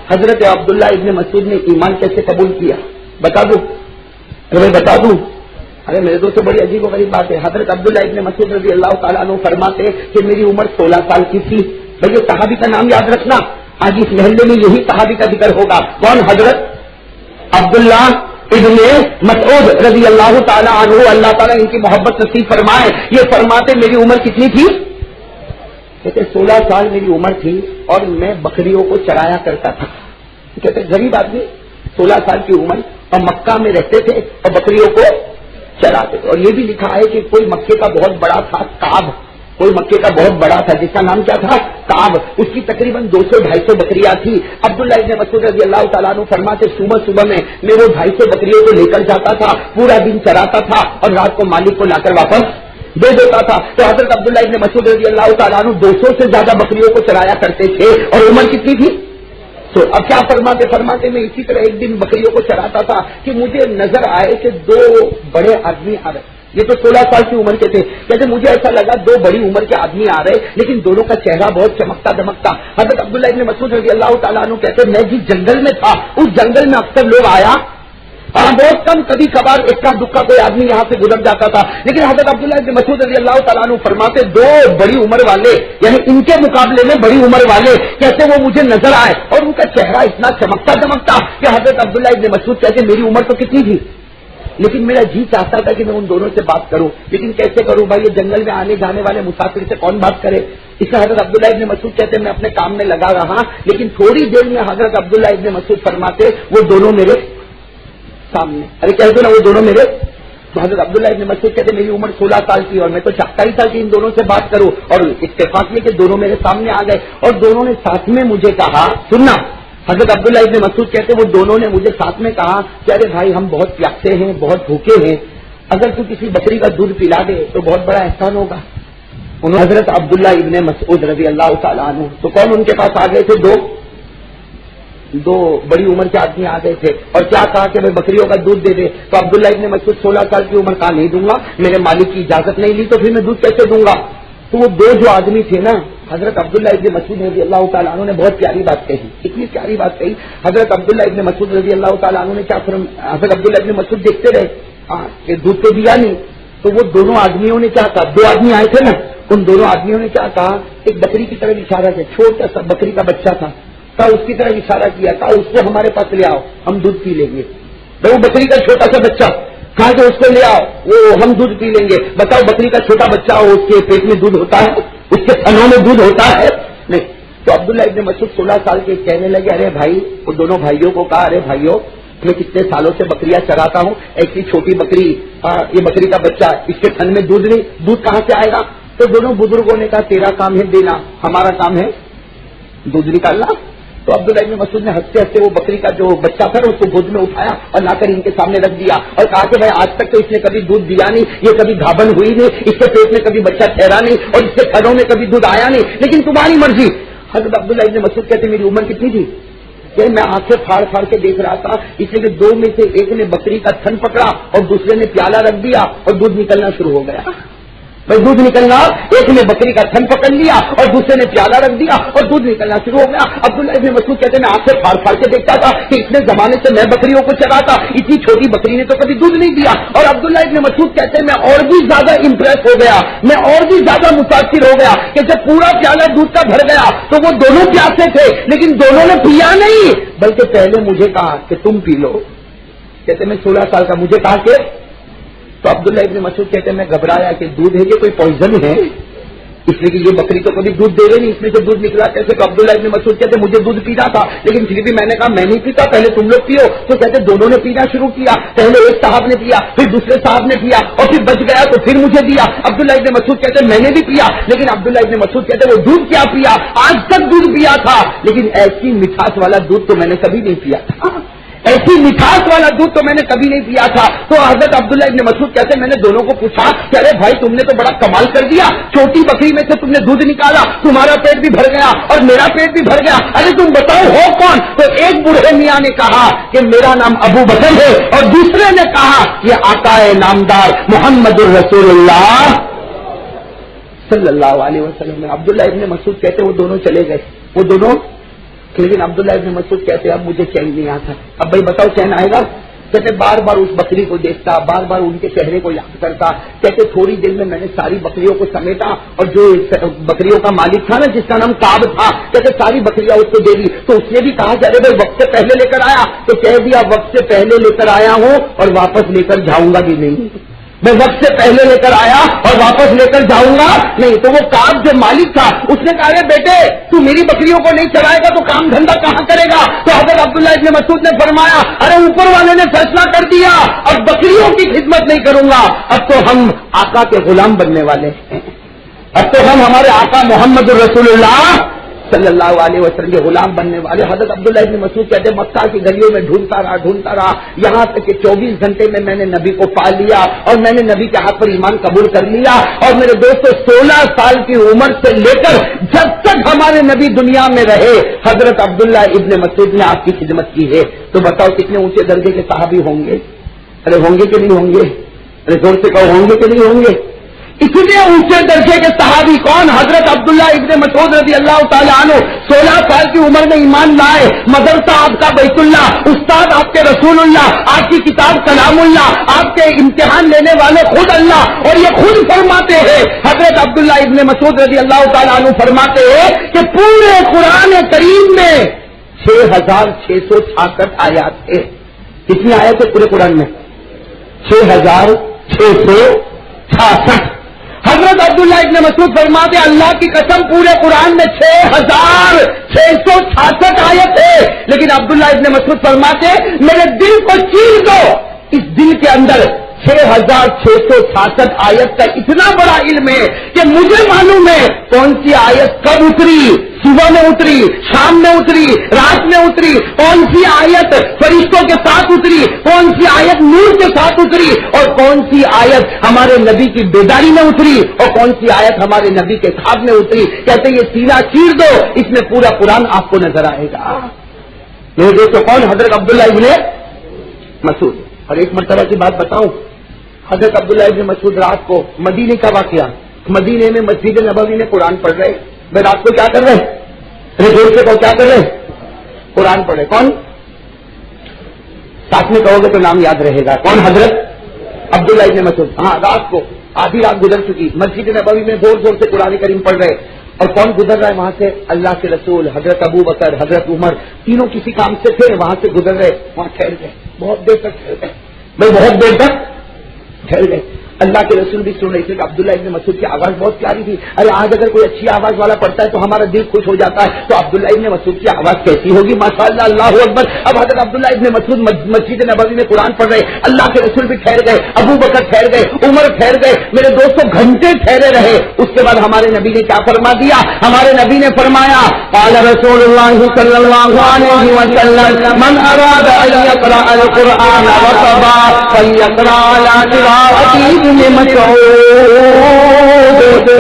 حضرت عبداللہ ابن مسعود نے ایمان کیسے قبول کیا بتا دوں؟ میں بتا دوں؟ ارے میرے دوستوں بڑی عجیب و غریب بات ہے. حضرت عبداللہ ابن مسعود رضی اللہ تعالیٰ عنہ فرماتے کہ میری عمر 16 سال کی تھی. بھائی صحابی کا نام یاد رکھنا, آج اس محلے میں یہی صحابی کا ذکر ہوگا. کون؟ حضرت عبداللہ ابن مسعود رضی اللہ تعالیٰ عنہ, اللہ تعالیٰ ان کی محبت نصیب فرمائے. یہ فرماتے میری عمر کتنی تھی؟ کہتے 16 سال میری عمر تھی اور میں بکریوں کو چرایا کرتا تھا. کہتے غریب آدمی 16 سال کی عمر اور مکہ میں رہتے تھے اور بکریوں کو چراتے تھے. اور یہ بھی لکھا ہے کہ کوئی مکے کا بہت بڑا تھا کعب, کوئی مکے کا بہت بڑا تھا جس کا نام کیا تھا؟ کعب. اس کی تقریباً 200-250 بکریاں تھی. عبداللہ ابن مسعود رضی اللہ تعالیٰ عنہ فرماتے صبح میں وہ 250 بکریوں کو لے کر جاتا تھا, پورا دن چراتا تھا اور رات کو مالک کو لا کر واپس دے دیتا تھا. تو حضرت عبداللہ ابن مسعود رضی اللہ تعالیٰ عنہ 200 سے زیادہ بکریوں کو چرایا کرتے تھے اور عمر کتنی تھی؟ تو اب کیا فرماتے میں اسی طرح ایک دن بکریوں کو چراتا تھا کہ مجھے نظر آئے کہ 2 بڑے آدمی آ رہے. یہ تو 16 سال کی عمر کے تھے. کہتے مجھے ایسا لگا 2 بڑی عمر کے آدمی آ رہے, لیکن دونوں کا چہرہ بہت چمکتا دمکتا. حضرت عبداللہ ابن مسعود رضی اللہ تعالیٰ عنہ کہتے میں جس جنگل میں تھا اس جنگل میں اکثر لوگ آیا, بہت کم کبھی کبھار اکا دکا کوئی آدمی یہاں سے گزر جاتا تھا. لیکن حضرت عبداللہ ابن مسعود رضی اللہ تعالیٰ عنہ فرماتے 2 بڑی عمر والے, یعنی ان کے مقابلے میں بڑی عمر والے کہتے وہ مجھے نظر آئے اور ان کا چہرہ اتنا چمکتا دمکتا کہ حضرت عبداللہ ابن مسعود کہتے میری عمر تو کتنی تھی, لیکن میرا جی چاہتا تھا کہ میں ان دونوں سے بات کروں, لیکن کیسے کروں بھائی, یہ جنگل میں آنے جانے والے مسافر سے کون بات کرے. اس سے حضرت عبداللہ ابن مسعود کہتے میں اپنے کام میں لگا رہا, لیکن تھوڑی دیر میں حضرت عبداللہ ابن مسعود فرماتے وہ دونوں میرے سامنے. ارے کہتے نا وہ دونوں میرے. تو حضرت عبداللہ ابن مسعود کہتے میری عمر 16 سال کی اور میں تو چاہتا ہی تھا کہ ان دونوں سے بات کروں, اور اتفاق یہ کہ دونوں میرے سامنے آ گئے اور دونوں نے ساتھ میں مجھے کہا, سننا, حضرت عبداللہ ابن مسعود کہتے وہ دونوں نے مجھے ساتھ میں کہا کہ ارے بھائی ہم بہت پیاسے ہیں, بہت بھوکے ہیں, اگر تو کسی بکری کا دودھ پلا دے تو بہت بڑا احسان ہوگا. انہوں حضرت عبداللہ ابن مسعود رضی اللہ تعالیٰ عنہ, تو کون ان کے پاس آ گئے تھے؟ 2 بڑی عمر کے آدمی آ گئے تھے اور کیا کہا کہ میں بکریوں کا دودھ دے دے. تو عبداللہ ابن مسعود 16 سال کی عمر کا نہیں دوں گا, میرے مالک کی اجازت نہیں لی تو پھر میں دودھ کیسے دوں گا. تو وہ 2 جو آدمی تھے نا, حضرت عبداللہ ابن مسعود رضی اللہ تعالیٰ عنہ نے بہت پیاری بات کہی, اتنی پیاری بات کہی. حضرت عبداللہ ابن مسعود رضی اللہ تعالیٰ عنہ نے کیا حضرت عبداللہ ابن مسعود دیکھتے رہے کہ دودھ تو دیا نہیں. تو وہ دونوں آدمیوں نے کیا کہا, 2 آدمی آئے تھے نا, ان دونوں آدمیوں نے کیا کہا, ایک بکری کی طرف اشارہ کیا, چھوٹا سا بکری کا بچہ تھا, اس کی طرف اشارہ کیا, کہا اس کو ہمارے پاس لے آؤ, ہم دودھ پی لیں گے. وہ بکری کا چھوٹا سا بچہ کہا کہ اس کو لے آؤ, وہ ہم دودھ پی لیں گے. بتاؤ بکری کا چھوٹا بچہ ہو, اس کے پیٹ میں دودھ ہوتا ہے, اس کے تھنوں میں دودھ ہوتا ہے؟ نہیں. تو عبداللہ ابن مسعود 16 سال کے کہنے لگے ارے بھائی, وہ دونوں بھائیوں کو کہا ارے بھائیوں میں کتنے سالوں سے بکریاں چراتا ہوں, ایسی چھوٹی بکری, یہ بکری کا بچہ, اس کے تھن میں دودھ نہیں, دودھ کہاں سے آئے گا. تو دونوں بزرگوں نے کہا تیرا کام ہے دینا, ہمارا کام ہے دودھ نکالنا. تو عبداللہ ابن مسعود نے ہنستے ہنستے وہ بکری کا جو بچہ تھا اس کو گود میں اٹھایا اور لا کر ان کے سامنے رکھ دیا اور کہا کہ بھائی آج تک تو اس نے کبھی دودھ دیا نہیں, یہ کبھی گھابن ہوئی نہیں, اس کے پیٹ میں کبھی بچہ ٹھہرا نہیں اور اس کے تھنوں میں کبھی دودھ آیا نہیں, لیکن تمہاری مرضی. حضرت عبداللہ ابن مسعود کہتے میری عمر کتنی تھی کہ میں آنکھیں پھاڑ پھاڑ کے دیکھ رہا تھا, اس لیے کہ 2 میں سے ایک نے بکری کا تھن پکڑا اور دوسرے نے پیالہ رکھ دیا اور دودھ نکلنا شروع ہو گیا. بھائی دودھ نکلنا, ایک نے بکری کا تھن پکڑ لیا اور دوسرے نے پیالہ رکھ دیا اور دودھ نکلنا شروع ہو گیا. عبداللہ ابن مسعود کہتے میں آنکھیں پھاڑ پھاڑ کے دیکھتا تھا کہ اتنے زمانے سے میں بکریوں کو چراتا, اتنی چھوٹی بکری نے تو کبھی دودھ نہیں دیا. اور عبداللہ ابن مسعود کہتے میں اور بھی زیادہ امپریس ہو گیا, میں اور بھی زیادہ متاثر ہو گیا کہ جب پورا پیالہ دودھ کا بھر گیا تو وہ دونوں پیاسے تھے, لیکن دونوں نے پیا نہیں, بلکہ پہلے مجھے کہا کہ تم پی لو. کہتے میں 16 سال کا, مجھے کہا کہ. تو عبداللہ ابن مسعود کہتے ہیں میں گھبرایا کہ دودھ ہے یہ کوئی پوائزن ہے, اس لیے کہ یہ بکری تو کبھی دودھ دے رہے نہیں, اس میں سے دودھ نکلا کیسے. تو عبداللہ ابن مسعود کہتے مجھے دودھ پینا تھا, لیکن پھر بھی میں نے کہا میں نہیں پیتا, پہلے تم لوگ پیو. تو کہتے دونوں نے پینا شروع کیا, پہلے ایک صاحب نے پیا, پھر دوسرے صاحب نے پیا اور پھر بچ گیا تو پھر مجھے دیا. عبداللہ ابن مسعود کہتے میں نے بھی پیا, لیکن عبداللہ ابن مسعود کہتے وہ دودھ کیا پیا, آج تک دودھ پیا تھا, لیکن ایسی مٹھاس والا دودھ تو میں نے کبھی نہیں پیا تھا, ایسی مٹھاس والا دودھ تو میں نے کبھی نہیں پیا تھا. تو حضرت عبداللہ ابن مسعود کہتے میں نے دونوں کو پوچھا کہ ارے بھائی تم نے تو بڑا کمال کر دیا, چھوٹی بکری میں سے تم نے دودھ نکالا, تمہارا پیٹ بھی بھر گیا اور میرا پیٹ بھی بھر گیا, ارے تم بتاؤ ہو کون. تو ایک بوڑھے میاں نے کہا کہ میرا نام ابو بکر ہے, اور دوسرے نے کہا یہ آقا نامدار محمد الرسول اللہ صلی اللہ علیہ وسلم. عبداللہ ابن مسعود کہتے وہ دونوں چلے گئے, وہ دونوں لیکن عبداللہ ابن مسعود کہتے اب مجھے چین نہیں آتا. اب بھائی بتاؤ چین آئے گا؟ کہتے بار بار اس بکری کو دیکھتا, بار بار ان کے چہرے کو یاد کرتا. کہتے تھوڑی دیر میں نے ساری بکریوں کو سمیٹا, اور جو بکریوں کا مالک تھا نا جس کا نام کعب تھا, کہتے ساری بکریاں اس کو دے دی. تو اس نے بھی کہا کہ ارے بھائی وقت سے پہلے لے کر آیا, تو کہہ دیا وقت سے پہلے لے کر آیا ہوں اور واپس لے کر جاؤں گا بھی نہیں. میں وقت سے پہلے لے کر آیا اور واپس لے کر جاؤں گا نہیں. تو وہ کعب جو مالک تھا اس نے کہا بیٹے تو میری بکریوں کو نہیں چلائے گا تو کام دھندا کہاں کرے گا؟ تو حضرت عبداللہ ابن مسعود نے فرمایا ارے اوپر والے نے فیصلہ کر دیا, اب بکریوں کی خدمت نہیں کروں گا, اب تو ہم آقا کے غلام بننے والے ہیں, اب تو ہم ہمارے آقا محمد الرسول اللہ صلی اللہ علیہ وسلم کے غلام بننے والے. حضرت عبداللہ ابن مسعود کہتے ہیں مکہ کی گلیوں میں ڈھونڈتا رہا یہاں تک کہ 24 گھنٹے میں نے نبی کو پا لیا اور میں نے نبی کے ہاتھ پر ایمان قبول کر لیا. اور میرے دوستوں 16 سال کی عمر سے لے کر جب تک ہمارے نبی دنیا میں رہے حضرت عبداللہ ابن مسعود نے آپ کی خدمت کی ہے. تو بتاؤ کتنے اونچے درجے کے صحابی ہوں گے؟ ارے ہوں گے کہ نہیں ہوں گے؟ ارے زور سے کہو ہوں گے کہ نہیں ہوں گے؟ اتنے اونچے درجے کے صحابی کون؟ حضرت عبداللہ ابن مسعود رضی اللہ تعالیٰ عنہ 16 سال کی عمر میں ایمان لائے, مدرسہ آپ کا بیت اللہ, استاد آپ کے رسول اللہ, آپ کی کتاب کلام اللہ, آپ کے امتحان لینے والے خود اللہ. اور یہ خود فرماتے ہیں حضرت عبداللہ ابن مسعود رضی اللہ تعالیٰ عنہ فرماتے ہیں کہ پورے قرآن کریم میں 6666 آیات ہے. کتنی آیت ہے پورے قرآن میں؟ 6666. حضرت عبداللہ ابن مسعود فرماتے اللہ کی قسم پورے قرآن میں 6666 آیت ہے, لیکن عبداللہ ابن مسعود فرماتے میرے دل کو چیر دو, اس دل کے اندر 6666 آیت کا اتنا بڑا علم ہے کہ مجھے معلوم ہے کون سی آیت کب اتری, صبح میں اتری, شام میں اتری, رات میں اتری, کون سی آیت فرشتوں کے ساتھ اتری, کون سی آیت نور کے ساتھ اتری, اور کون سی آیت ہمارے نبی کی بیداری میں اتری, اور کون سی آیت ہمارے نبی کے خواب میں اتری. کہتے یہ سینہ چیر دو, اس میں پورا قرآن آپ کو نظر آئے گا. میرے دوستوں کون؟ حضرت عبداللہ ابن مسعود. اور ایک مرتبہ کی بات بتاؤں, حضرت عبداللہ ابن مسعود رات کو مدینے کا واقعہ, مدینے میں مسجد نبوی میں قرآن پڑھ رہے, میں رات کو کیا کر رہے؟ رسول سے کیا کر رہے؟ قرآن پڑھ رہے. کون؟ ساتھ میں کہو گے تو نام یاد رہے گا. کون؟ حضرت عبداللہ ابن مسعود. ہاں رات کو آدھی رات گزر چکی, مسجد نبوی میں زور زور سے قرآن کریم پڑھ رہے, اور کون گزر رہا ہے وہاں سے؟ اللہ کے رسول, حضرت ابو بکر, حضرت عمر, تینوں کسی کام سے تھے, وہاں سے گزر رہے, وہاں ٹھہر گئے, بہت دیر تک ٹھہر گئے, بھائی بہت دیر تک ٹھہر گئے. اللہ کے رسول بھی سن رہے تھے کہ عبداللہ ابن مسعود کی آواز بہت پیاری تھی. ارے آج اگر کوئی اچھی آواز والا پڑھتا ہے تو ہمارا دل خوش ہو جاتا ہے, تو عبداللہ ابن مسعود کی آواز کیسی ہوگی؟ ماشاء اللہ, اللہ اکبر. اب حضرت عبداللہ ابن مسعود مسجد نبوی میں قرآن پڑھ رہے, اللہ کے رسول بھی ٹھہر گئے, ابو بکر ٹھہر گئے, عمر ٹھہر گئے. میرے دوستوں گھنٹے ٹھہرے رہے. اس کے بعد ہمارے نبی نے کیا فرما دیا؟ ہمارے نبی نے فرمایا قال رسول اللہ صلی اللہ علیہ وسلم من اراد ان یقرأ القرآن رطبا فلیقرأ علی قراءة ابن مسعود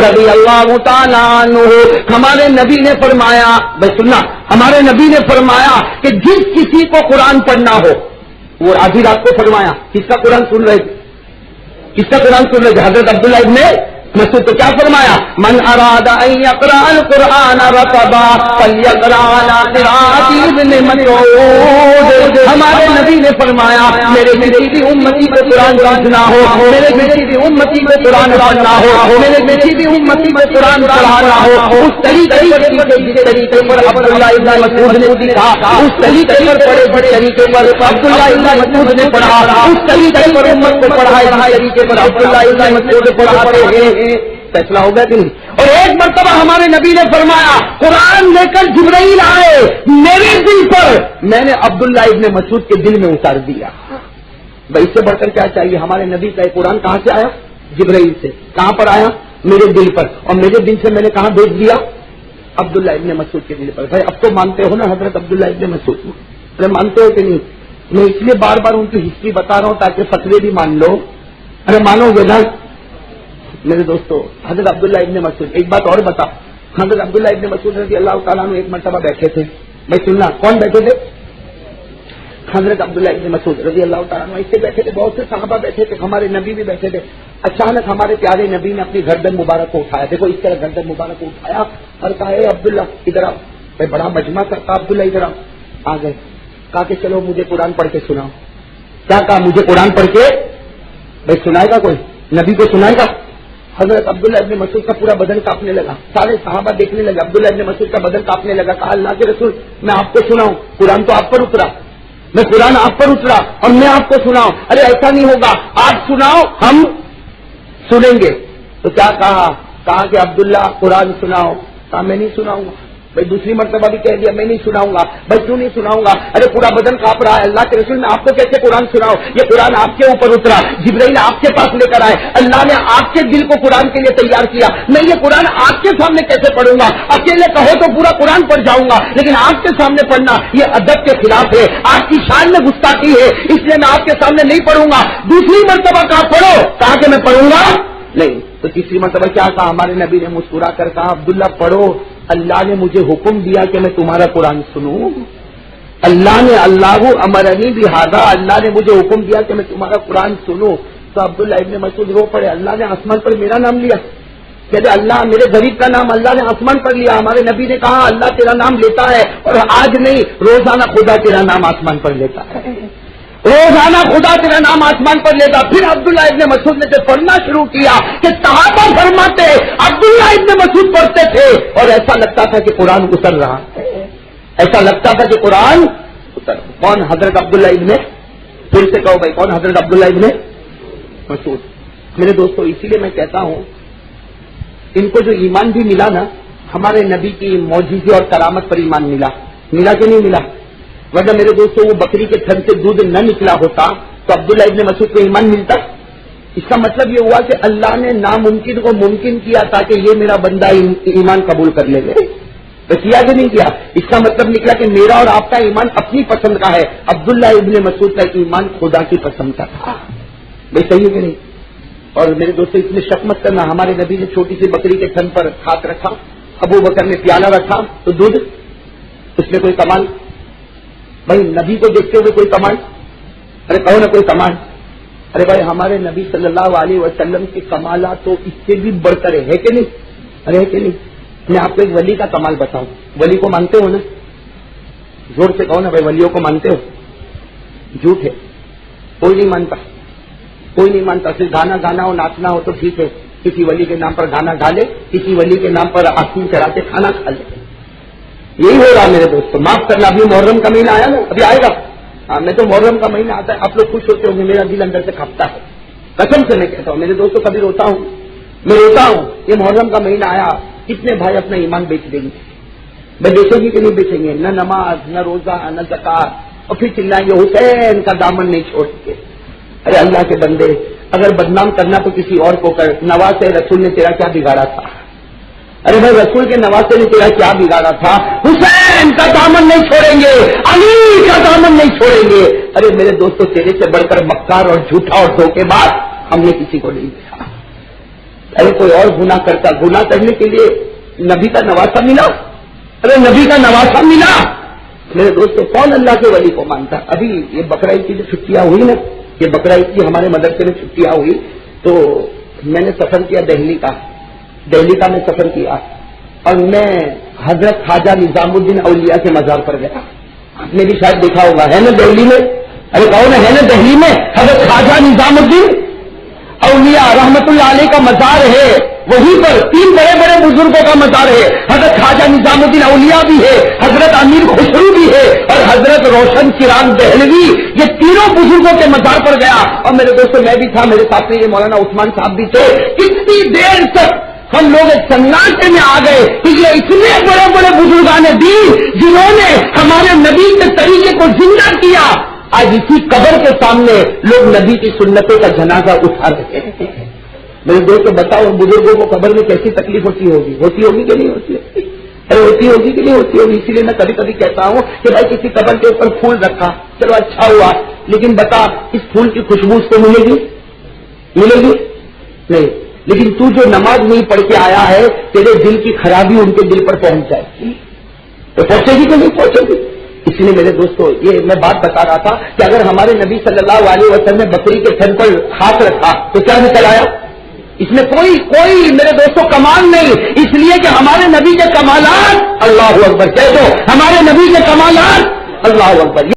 رضی اللہ تعالیٰ عنہ. ہمارے نبی نے فرمایا, بھائی سننا, ہمارے نبی نے فرمایا کہ جس کسی کو قرآن پڑھنا ہو, وہ آدھی رات کو فرمایا, کس کا قرآن سن رہے تھے؟ کس کا قرآن سن رہے تھے؟ حضرت عبداللہ ابن مسعود. تو کیا فرمایا؟ من اراد ان یقرأ القرآن رطبا فلیقرأ علی قراءة ابن مسعود. ہمارے نبی نے فرمایا میرے کسی بھی امتی کو قرآن سمجھنا ہو, میرے کسی بھی امتی کو قرآن پڑھنا ہو, میرے کسی بھی امتی کو قرآن پڑھانا ہو, اس طریقے پر جس طریقے پر عبداللہ ابن مسعود نے سیکھا, اس طریقے پر پڑھے, جس طریقے پر عبداللہ ابن مسعود نے پڑھا, اس طریقے پر امت کو پڑھائے, جس طریقے پر عبداللہ ابن مسعود پڑھاتے ہیں. فیصلہ ہو گیا کہ نہیں؟ اور ایک مرتبہ ہمارے نبی نے فرمایا قرآن لے کر جبرائیل آئے میرے دل پر, میں نے عبداللہ ابن مسعود کے دل میں اتار دیا. بھائی اس سے بڑھ کر کیا چاہیے؟ ہمارے نبی کا قرآن کہاں سے آیا؟ جبرائیل سے. کہاں پر آیا؟ میرے دل پر. اور میرے دل سے میں نے کہاں بھیج دیا؟ عبداللہ ابن مسعود کے دل پر. بھائی اب تو مانتے ہو نا حضرت عبداللہ ابن مسعود؟ ارے مانتے ہو کہ نہیں؟ میں اس لیے بار بار ان کی ہسٹری بتا رہا ہوں تاکہ فتوے بھی مان لو. ارے مانو گے نا میرے دوستو؟ حضرت عبداللہ ابن مسعود. ایک بات اور بتا, حضرت عبداللہ ابن مسعود رضی اللہ تعالیٰ عنہ ایک مرتبہ بیٹھے تھے. بھائی سننا, کون بیٹھے تھے؟ حضرت عبداللہ ابن مسعود رضی اللہ تعالیٰ عنہ ایسے بیٹھے تھے, بہت سے صحابہ بیٹھے تھے, ہمارے نبی بھی بیٹھے تھے. اچانک ہمارے پیارے نبی نے اپنی گردن مبارک کو اٹھایا, دیکھو اس طرح گردن مبارک کو اٹھایا اور کہا اے عبداللہ ادھر آؤ. بھائی بڑا مجمع کرتا عبداللہ ادھر آ گئے. کہا کہ چلو مجھے قرآن پڑھ کے سناؤ. کیا کہا؟ مجھے قرآن پڑھ کے. بھائی سنائے گا کوئی؟ نبی کو سنائے گا؟ حضرت عبداللہ ابن مسعود کا پورا بدن کاپنے لگا. سارے صحابہ دیکھنے لگے. عبداللہ ابن مسعود کا بدن کاپنے لگا. کہا اللہ کے رسول میں آپ کو سناؤں؟ قرآن تو آپ پر اترا, میں قرآن آپ پر اترا اور میں آپ کو سناؤں. ارے ایسا نہیں ہوگا, آپ سناؤ ہم سنیں گے. تو کیا کہا کہ عبداللہ قرآن سناؤ. کہا میں نہیں سناؤں گا. بھائی دوسری مرتبہ بھی کہہ دیا میں نہیں سناؤں گا. بھائی کیوں نہیں سناؤں گا؟ ارے پورا بدن کانپ رہا ہے. اللہ کے رسول میں آپ کو کیسے قرآن سناؤں؟ یہ قرآن آپ کے اوپر اترا, جبرائیل آپ کے پاس لے کر آئے, اللہ نے آپ کے دل کو قرآن کے لیے تیار کیا. میں یہ قرآن آپ کے سامنے کیسے پڑھوں گا؟ اکیلے کہو تو پورا قرآن پڑھ جاؤں گا, لیکن آپ کے سامنے پڑھنا یہ ادب کے خلاف ہے, آپ کی شان میں گستاخی ہے, اس لیے میں آپ کے سامنے نہیں پڑھوں گا. دوسری مرتبہ کہا پڑھو. کہا کہ میں پڑھوں گا نہیں. تو تیسری مرتبہ کیا کہا؟ ہمارے نبی نے مسکرا کر کہا عبداللہ پڑھو, اللہ نے مجھے حکم دیا کہ میں تمہارا قرآن سنوں. اللہ نے اللہ امرنی بہذا, اللہ نے مجھے حکم دیا کہ میں تمہارا قرآن سنوں. تو عبداللہ ابن مسعود رو پڑے. اللہ نے آسمان پر میرا نام لیا. کہتے اللہ میرے غریب کا نام اللہ نے آسمان پر لیا. ہمارے نبی نے کہا اللہ تیرا نام لیتا ہے, اور آج نہیں روزانہ خدا تیرا نام آسمان پر لیتا ہے, روزانہ خدا تیرا نام آسمان پر لیتا. پھر عبداللہ ابن مسعود نے جب پڑھنا شروع کیا کہ صحابہ فرماتے عبداللہ ابن مسعود پڑھتے تھے اور ایسا لگتا تھا کہ قرآن اتر رہا ہے, ایسا لگتا تھا کہ قرآن اتر. کون؟ حضرت عبداللہ ابن, پھر سے کہو بھائی کون؟ حضرت عبداللہ ابن مسعود. میرے دوستو اسی لیے میں کہتا ہوں ان کو جو ایمان بھی ملا نا, ہمارے نبی کی معجزے اور کرامت پر ایمان ملا. ملا کہ نہیں ملا؟ ورنہ میرے دوستوں وہ بکری کے تھن سے دودھ نہ نکلا ہوتا تو عبداللہ ابن مسعود کو ایمان ملتا. اس کا مطلب یہ ہوا کہ اللہ نے ناممکن کو ممکن کیا تاکہ یہ میرا بندہ ایمان قبول کر لے گئے. تو کیا کہ نہیں کیا؟ اس کا مطلب نکلا کہ میرا اور آپ کا ایمان اپنی پسند کا ہے, عبداللہ ابن مسعود کا ایمان خدا کی پسند کا تھا. بھائی صحیح ہے کہ نہیں؟ اور میرے دوستوں اس میں شک مت کرنا, ہمارے نبی نے چھوٹی سی بکری کے تھن پر ہاتھ رکھا, ابو بکر نے پیالہ رکھا تو دودھ, اس میں کوئی کمال؟ بھائی نبی کو دیکھتے ہوئے کوئی کمال؟ ارے کہو نا کوئی کمال. ارے بھائی ہمارے نبی صلی اللہ علیہ وسلم کی کمالات تو اس سے بھی بڑھ کر ہے کہ نہیں؟ ارے ہے کہ نہیں؟ میں آپ کو ایک ولی کا کمال بتاؤں. ولی کو مانتے ہو نا؟ زور سے کہو نا بھائی ولیوں کو مانتے ہو؟ جھوٹ ہے, کوئی نہیں مانتا, کوئی نہیں مانتا. صرف گانا گانا ہو ناچنا ہو تو ٹھیک ہے, کسی ولی کے نام پر گانا گا لے, کسی ولی کے نام پر آستین چڑھا کے کھانا کھا لے. یہی ہو رہا میرے دوستوں. معاف کرنا, ابھی محرم کا مہینہ آیا نا, ابھی آئے گا. میں تو محرم کا مہینہ آتا ہے, آپ لوگ خوش ہوتے ہوں گے, میرا دل اندر سے کھپتا ہے. قسم سے میں کہتا ہوں میرے دوستوں, کبھی روتا ہوں, میں روتا ہوں. یہ محرم کا مہینہ آیا, کتنے بھائی اپنا ایمان بیچ دیں گے. میں بیچیں گے کہ نہیں بیچیں گے؟ نہ نماز, نہ روزہ, نہ زکات, اور پھر چلائیں گے حسین کا دامن نہیں چھوڑ سکے. ارے اللہ کے بندے, اگر بدنام کرنا تو کسی اور کو کر. نواز رسول نے تیرا کیا بگاڑا تھا؟ ارے بھائی رسول کے نواسے نے تیرا کیا بگاڑا تھا؟ حسین کا دامن نہیں چھوڑیں گے, علی کا دامن نہیں چھوڑیں گے. ارے میرے دوستوں تیرے سے بڑھ کر مکار اور جھوٹا اور دھوکے باز ہم نے کسی کو نہیں دیکھا. ارے کوئی اور گناہ کرتا, گناہ کرنے کے لیے نبی کا نواسا ملا. ارے نبی کا نواسا ملا. میرے دوستوں کون اللہ کے ولی کو مانتا؟ ابھی یہ بقرعید کی جو چھٹیاں ہوئی نا, یہ بقرعید کی ہمارے مدرسے میں چھٹیاں ہوئی تو میں نے سفر کیا دہلی کا میں سفر کیا, اور میں حضرت خواجہ نظام الدین اولیاء کے مزار پر گیا. آپ نے بھی شاید دیکھا ہوگا, ہے نا دہلی میں؟ ارے کہو نا, ہے نا دہلی میں حضرت خواجہ نظام الدین اولیاء رحمت اللہ علیہ کا مزار ہے. وہیں پر 3 بڑے بڑے بزرگوں کا مزار ہے. حضرت خواجہ نظام الدین اولیاء بھی ہے, حضرت امیر خسرو بھی ہے, اور حضرت روشن چراغ دہلوی. یہ تینوں بزرگوں کے مزار پر گیا. اور میرے دوستوں میں بھی تھا, میرے ساتھ یہ مولانا عثمان صاحب بھی تھے. کتنی دیر تک ہم لوگ ایک سناٹے میں آ گئے کہ یہ اتنے بڑے بڑے بزرگان دین جنہوں نے ہمارے نبی کے طریقے کو زندہ کیا, آج اسی قبر کے سامنے لوگ نبی کی سنتوں کا جنازہ اٹھا رہے ہیں. میرے دوستوں بتاؤ بزرگوں کو قبر میں کیسی تکلیف ہوتی ہوگی کہ نہیں ہوتی ہے؟ ارے ہوتی ہوگی کہ نہیں ہوتی ہوگی؟ اسی لیے میں کبھی کبھی کہتا ہوں کہ بھائی کسی قبر کے اوپر پھول رکھا, چلو اچھا ہوا, لیکن بتا اس پھول کی خوشبو اس کو ملے گی نہیں. لیکن تو جو نماز نہیں پڑھ کے آیا ہے, تیرے دل کی خرابی ان کے دل پر پہنچ جائے گی. تو پہنچے گی کہ نہیں پہنچے گی؟ اس لیے میرے دوستوں یہ میں بات بتا رہا تھا کہ اگر ہمارے نبی صلی اللہ علیہ وسلم نے بکری کے تھن پر ہاتھ رکھا تو کیا نکل آیا؟ اس میں کوئی میرے دوستوں کمال نہیں، اس لیے کہ ہمارے نبی کے کمالات، اللہ اکبر کہہ دو، ہمارے نبی کے کمالات، اللہ اکبر.